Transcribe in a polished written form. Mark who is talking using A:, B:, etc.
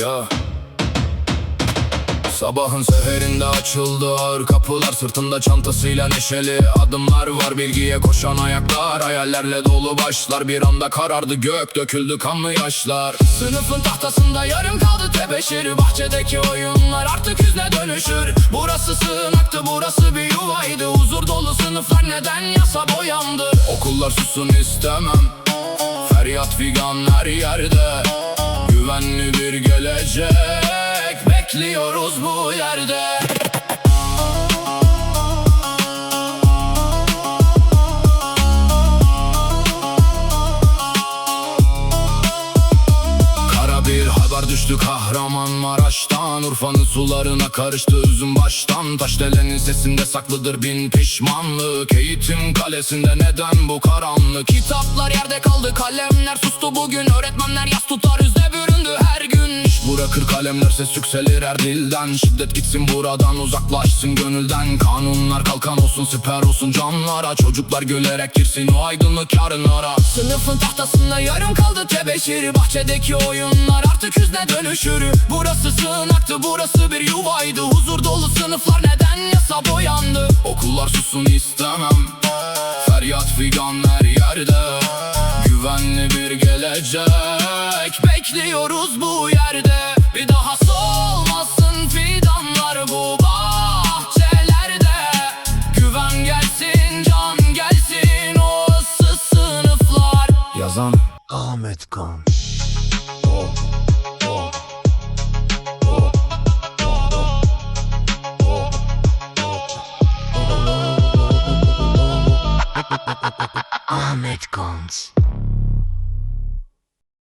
A: Ya sabahın seherinde açıldı ağır kapılar, sırtında çantasıyla neşeli adımlar var. Bilgiye koşan ayaklar, hayallerle dolu başlar. Bir anda karardı gök, döküldü kanlı yaşlar. Sınıfın tahtasında yarım kaldı tebeşir. Bahçedeki oyunlar artık hüzne dönüşür. Burası sığınaktı, burası bir yuvaydı. Huzur dolu sınıflar neden yasa boyandı? Okullar sussun istemem, feryat figan her yerde. Güvenli bir gelecek bekliyoruz bu yerde. Kara bir haber düştü Kahramanmaraş'tan. Urfa'nın sularına karıştı üzüm baştan. Taşdelen'in sesinde saklıdır bin pişmanlık. Eğitim kalesinde neden bu karanlık? Kitaplar yerde kaldı, kalemler sustu bugün. Öğretmenler yas tutar, hüzne büründü her gün. İş bırakır kalemler, ses yükselir her dilden. Şiddet gitsin buradan, uzaklaşsın gönülden. Kanunlar kalkan olsun, siper olsun canlara. Çocuklar gülerek girsin o aydınlık yarınlara. Sınıfın tahtasında yarım kaldı tebeşir. Bahçedeki oyunlar artık hüzne dönüşür. Burası sığınaktı, burası bir yuvaydı. Huzur dolu sınıflar neden yasa boyandı? Okullar sussun istemem, feryat figan her yerde. Güvenli bir gelecek bekliyoruz bu yerde. Bir daha solmasın fidanlar bu bahçelerde. Güven gelsin, can gelsin o ıssız sınıflar. Yazan
B: Ahmet Kan. Ahmet Kans.